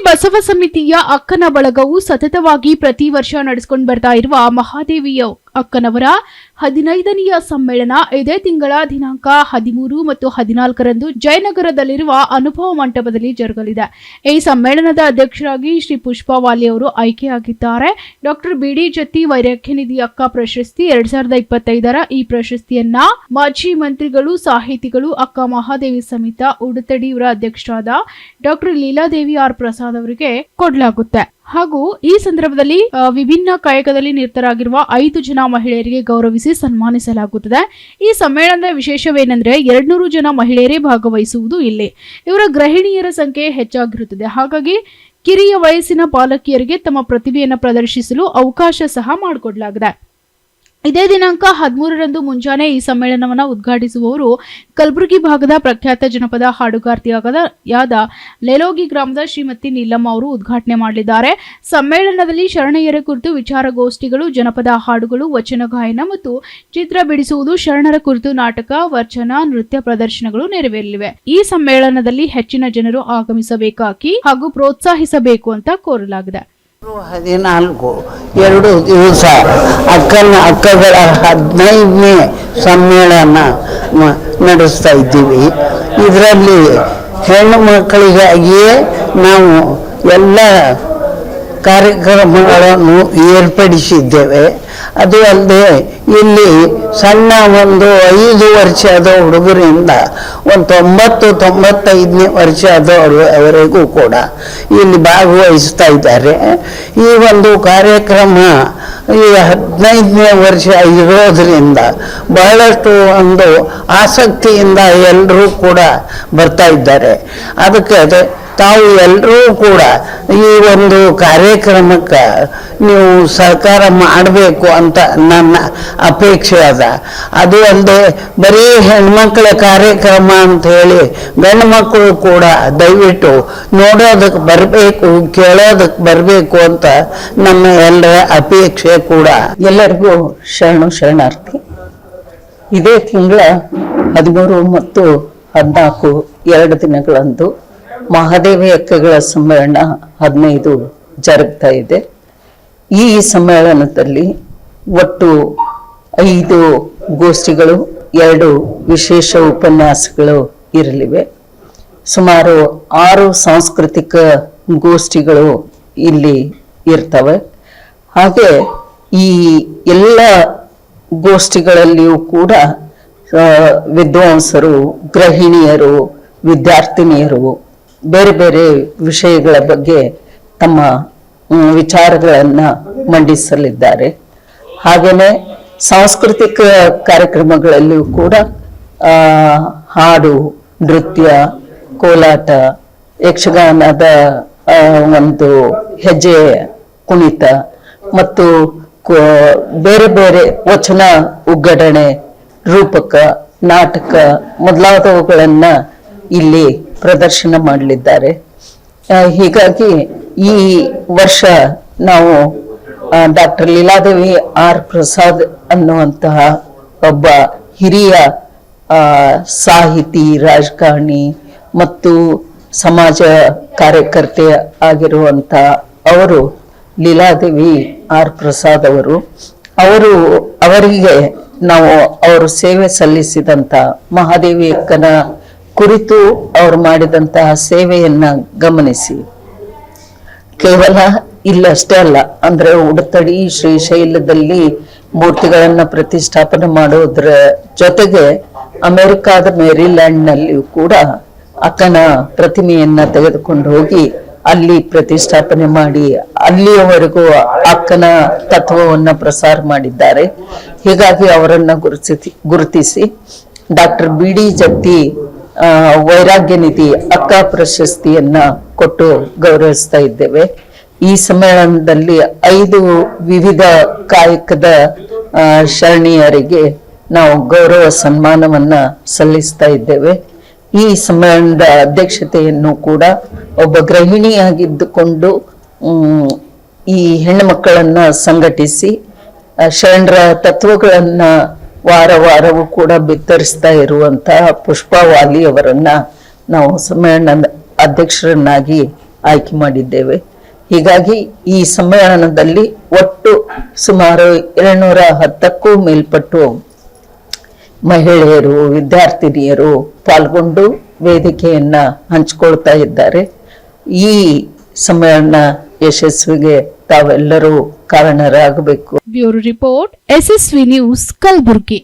ಬಸವ ಸಮಿತಿಯ ಅಕ್ಕನ ಬಳಗವು ಸತತವಾಗಿ ಪ್ರತಿ ವರ್ಷ ನಡೆಸಿಕೊಂಡು ಬರ್ತಾ ಇರುವ ಮಹಾದೇವಿಯ ಅಕ್ಕನವರ 15ನೆಯ ಸಮ್ಮೇಳನ ಇದೇ ತಿಂಗಳ ದಿನಾಂಕ 13 ಮತ್ತು 14ರಂದು ಜಯನಗರದಲ್ಲಿರುವ ಅನುಭವ ಮಂಟಪದಲ್ಲಿ ಜರುಗಲಿದೆ. ಈ ಸಮ್ಮೇಳನದ ಅಧ್ಯಕ್ಷರಾಗಿ ಶ್ರೀ ಪುಷ್ಪಾ ವಾಲಿ ಅವರು ಆಯ್ಕೆಯಾಗಿದ್ದಾರೆ. ಡಾಕ್ಟರ್ ಬಿಡಿ ಜತ್ತಿ ವೈರಾಗ್ಯ ನಿಧಿ ಅಕ್ಕ ಪ್ರಶಸ್ತಿ 2025ರ ಈ ಪ್ರಶಸ್ತಿಯನ್ನ ಮಾಜಿ ಮಂತ್ರಿಗಳು, ಸಾಹಿತಿಗಳು, ಅಕ್ಕ ಮಹಾದೇವಿ ಸಮಿತ ಉಡುತಡಿ ಇವರ ಅಧ್ಯಕ್ಷರಾದ ಡಾಕ್ಟರ್ ಲೀಲಾದೇವಿ ಆರ್ ಪ್ರಸಾದ್ ಅವರಿಗೆ ಕೊಡಲಾಗುತ್ತೆ. ಹಾಗೂ ಈ ಸಂದರ್ಭದಲ್ಲಿ ವಿಭಿನ್ನ ಕಾಯಕದಲ್ಲಿ ನಿರತರಾಗಿರುವ 5 ಜನ ಮಹಿಳೆಯರಿಗೆ ಗೌರವಿಸಿ ಸನ್ಮಾನಿಸಲಾಗುತ್ತದೆ. ಈ ಸಮ್ಮೇಳನದ ವಿಶೇಷವೇನೆಂದರೆ 200 ಜನ ಮಹಿಳೆಯರೇ ಭಾಗವಹಿಸುವುದು ಇಲ್ಲಿ. ಇವರ ಗೃಹಿಣಿಯರ ಸಂಖ್ಯೆ ಹೆಚ್ಚಾಗಿರುತ್ತದೆ. ಹಾಗಾಗಿ ಕಿರಿಯ ವಯಸ್ಸಿನ ಬಾಲಕಿಯರಿಗೆ ತಮ್ಮ ಪ್ರತಿಭೆಯನ್ನು ಪ್ರದರ್ಶಿಸಲು ಅವಕಾಶ ಸಹ ಮಾಡಿಕೊಡಲಾಗಿದೆ. ಇದೇ ದಿನಾಂಕ 13ರಂದು ಮುಂಜಾನೆ ಈ ಸಮ್ಮೇಳನವನ್ನು ಉದ್ಘಾಟಿಸುವವರು ಕಲಬುರಗಿ ಭಾಗದ ಪ್ರಖ್ಯಾತ ಜನಪದ ಹಾಡುಗಾರ್ತಿಯಾದ ಲೇಲೋಗಿ ಗ್ರಾಮದ ಶ್ರೀಮತಿ ನೀಲಮ್ಮ ಅವರು ಉದ್ಘಾಟನೆ ಮಾಡಲಿದ್ದಾರೆ. ಸಮ್ಮೇಳನದಲ್ಲಿ ಶರಣೆಯರ ಕುರಿತು ವಿಚಾರಗೋಷ್ಠಿಗಳು, ಜನಪದ ಹಾಡುಗಳು, ವಚನ ಗಾಯನ ಮತ್ತು ಚಿತ್ರ ಬಿಡಿಸುವುದು, ಶರಣರ ಕುರಿತು ನಾಟಕ, ವಚನ, ನೃತ್ಯ ಪ್ರದರ್ಶನಗಳು ನೆರವೇರಲಿವೆ. ಈ ಸಮ್ಮೇಳನದಲ್ಲಿ ಹೆಚ್ಚಿನ ಜನರು ಆಗಮಿಸಬೇಕಾಗಿ ಹಾಗೂ ಪ್ರೋತ್ಸಾಹಿಸಬೇಕು ಅಂತ ಕೋರಲಾಗಿದೆ. 14 ದಿವಸ ಅಕ್ಕಗಳ 15ನೇ ಸಮ್ಮೇಳನ ನಡೆಸ್ತಾ ಇದ್ದೀವಿ. ಇದರಲ್ಲಿ ಹೆಣ್ಣು ಮಕ್ಕಳಿಗಾಗಿಯೇ ನಾವು ಎಲ್ಲ ಕಾರ್ಯಕ್ರಮಗಳನ್ನು ಏರ್ಪಡಿಸಿದ್ದೇವೆ. ಅದು ಅಲ್ಲದೆ ಇಲ್ಲಿ ಸಣ್ಣ ಒಂದು 5 ವರ್ಷದ ಹುಡುಗರಿಂದ ಒಂದು 90-95ನೇ ವರ್ಷದವರೆಗೂ ಕೂಡ ಇಲ್ಲಿ ಭಾಗವಹಿಸ್ತಾ ಇದ್ದಾರೆ. ಈ ಒಂದು ಕಾರ್ಯಕ್ರಮ ಈ 15ನೇ ವರ್ಷ ಇರೋದ್ರಿಂದ ಬಹಳಷ್ಟು ಒಂದು ಆಸಕ್ತಿಯಿಂದ ಎಲ್ಲರೂ ಕೂಡ ಬರ್ತಾ ಇದ್ದಾರೆ. ಅದಕ್ಕೆ ತಾವು ಎಲ್ಲರೂ ಕೂಡ ಈ ಒಂದು ಕಾರ್ಯಕ್ರಮಕ್ಕೆ ನೀವು ಸಹಕಾರ ಮಾಡಬೇಕು ಅಂತ ನನ್ನ ಅಪೇಕ್ಷೆ ಅದ. ಅದು ಅಲ್ಲದೆ ಬರೀ ಹೆಣ್ಮಕ್ಳ ಕಾರ್ಯಕ್ರಮ ಅಂತ ಹೇಳಿ ಗಂಡು ಮಕ್ಕಳು ಕೂಡ ದಯವಿಟ್ಟು ನೋಡೋದಕ್ಕೆ ಬರಬೇಕು, ಕೇಳೋದಕ್ಕೆ ಬರಬೇಕು ಅಂತ ನಮ್ಮ ಎಲ್ಲರ ಅಪೇಕ್ಷೆ ಕೂಡ. ಎಲ್ಲರಿಗೂ ಶರಣಾರ್ಥಿ. ಇದೇ ತಿಂಗಳ 13 ಮತ್ತು 14 2 ದಿನಗಳಂದು ಮಹಾದೇವಿ ಅಕ್ಕಗಳ ಸಮ್ಮೇಳನ 15 ಜರುಗ್ತಾ ಇದೆ. ಈ ಸಮ್ಮೇಳನದಲ್ಲಿ ಒಟ್ಟು 5 ಗೋಷ್ಠಿಗಳು, 2 ವಿಶೇಷ ಉಪನ್ಯಾಸಗಳು ಇರಲಿವೆ. ಸುಮಾರು 6 ಸಾಂಸ್ಕೃತಿಕ ಗೋಷ್ಠಿಗಳು ಇಲ್ಲಿ ಇರ್ತವೆ. ಹಾಗೆ ಈ ಎಲ್ಲ ಗೋಷ್ಠಿಗಳಲ್ಲಿಯೂ ಕೂಡ ವಿದ್ವಾಂಸರು, ಗೃಹಿಣಿಯರು, ವಿದ್ಯಾರ್ಥಿನಿಯರು ಬೇರೆ ಬೇರೆ ವಿಷಯಗಳ ಬಗ್ಗೆ ತಮ್ಮ ವಿಚಾರಗಳನ್ನು ಮಂಡಿಸಲಿದ್ದಾರೆ. ಹಾಗೆಯೇ ಸಾಂಸ್ಕೃತಿಕ ಕಾರ್ಯಕ್ರಮಗಳಲ್ಲಿಯೂ ಕೂಡ ಹಾಡು, ನೃತ್ಯ, ಕೋಲಾಟ, ಯಕ್ಷಗಾನದ ಒಂದು ಹೆಜ್ಜೆ ಕುಣಿತ ಮತ್ತು ಬೇರೆ ಬೇರೆ ವಚನ ಉಗ್ಗಡಣೆ, ರೂಪಕ, ನಾಟಕ ಮೊದಲಾದವುಗಳನ್ನ ಇಲ್ಲಿ ಪ್ರದರ್ಶನ ಮಾಡಲಿದ್ದಾರೆ. ಹೀಗಾಗಿ ಈ ವರ್ಷ ನಾವು ಡಾಕ್ಟರ್ ಲೀಲಾದೇವಿ ಆರ್ ಪ್ರಸಾದ್ ಅನ್ನುವಂತಹ ಒಬ್ಬ ಹಿರಿಯ ಸಾಹಿತಿ, ರಾಜಕಾರಣಿ ಮತ್ತು ಸಮಾಜ ಕಾರ್ಯಕರ್ತೆ ಆಗಿರುವಂತ ಅವರು, ಲೀಲಾದೇವಿ ಆರ್ ಪ್ರಸಾದ್ ಅವರಿಗೆ ನಾವು ಅವರು ಸೇವೆ ಸಲ್ಲಿಸಿದಂತ ಮಹಾದೇವಿ ಅಕ್ಕನ ಕುರಿತು ಅವರು ಮಾಡಿದಂತಹ ಸೇವೆಯನ್ನ ಗಮನಿಸಿ, ಕೇವಲ ಇಲ್ಲಷ್ಟೇ ಅಲ್ಲ, ಅಂದ್ರೆ ಉಡುತಡಿ ಶ್ರೀಶೈಲದಲ್ಲಿ ಮೂರ್ತಿಗಳನ್ನ ಪ್ರತಿಷ್ಠಾಪನೆ ಮಾಡೋದ್ರ ಜೊತೆಗೆ ಅಮೆರಿಕಾದ ಮೇರಿಲ್ಯಾಂಡ್ ನಲ್ಲಿಯೂ ಕೂಡ ಅಕ್ಕನ ಪ್ರತಿಮೆಯನ್ನ ತೆಗೆದುಕೊಂಡು ಹೋಗಿ ಅಲ್ಲಿ ಪ್ರತಿಷ್ಠಾಪನೆ ಮಾಡಿ ಅಲ್ಲಿಯವರೆಗೂ ಅಕ್ಕನ ತತ್ವವನ್ನ ಪ್ರಸಾರ ಮಾಡಿದ್ದಾರೆ. ಹೀಗಾಗಿ ಅವರನ್ನ ಗುರುತಿಸಿ ಡಾಕ್ಟರ್ ಬಿಡಿ ಜತ್ತಿ ವೈರಾಗ್ಯ ನಿಧಿ ಅಕ್ಕ ಪ್ರಶಸ್ತಿಯನ್ನ ಕೊಟ್ಟು ಗೌರವಿಸ್ತಾ ಇದ್ದೇವೆ. ಈ ಸಮ್ಮೇಳನದಲ್ಲಿ 5 ವಿವಿಧ ಕಾಯಕದ ಶರಣೀಯರಿಗೆ ನಾವು ಗೌರವ ಸನ್ಮಾನವನ್ನ ಸಲ್ಲಿಸ್ತಾ ಇದ್ದೇವೆ. ಈ ಸಮ್ಮೇಳನದ ಅಧ್ಯಕ್ಷತೆಯನ್ನು ಕೂಡ ಒಬ್ಬ ಗೃಹಿಣಿಯಾಗಿದ್ದುಕೊಂಡು ಈ ಹೆಣ್ಣು ಮಕ್ಕಳನ್ನ ಸಂಘಟಿಸಿ ಶರಣರ ತತ್ವಗಳನ್ನ ವಾರವೂ ಕೂಡ ಬಿತ್ತರಿಸ್ತಾ ಇರುವಂತಹ ಪುಷ್ಪಾ ವಾಲಿ ಅವರನ್ನ ನಾವು ಸಮ್ಮೇಳನದ ಅಧ್ಯಕ್ಷರನ್ನಾಗಿ ಆಯ್ಕೆ ಮಾಡಿದ್ದೇವೆ. ಹೀಗಾಗಿ ಈ ಸಮ್ಮೇಳನದಲ್ಲಿ ಒಟ್ಟು ಸುಮಾರು 210ಕ್ಕೂ ಮೇಲ್ಪಟ್ಟು ಮಹಿಳೆಯರು, ವಿದ್ಯಾರ್ಥಿನಿಯರು ಪಾಲ್ಗೊಂಡು ವೇದಿಕೆಯನ್ನ ಹಂಚಿಕೊಳ್ತಾ ಇದ್ದಾರೆ. ಈ ಸಮ್ಮೇಳನ ಯಶಸ್ವಿಗೆ ತಾವೆಲ್ಲರೂ ಕಾರಣರಾಗಬೇಕು. Bureau report, SSV news, Kalaburagi.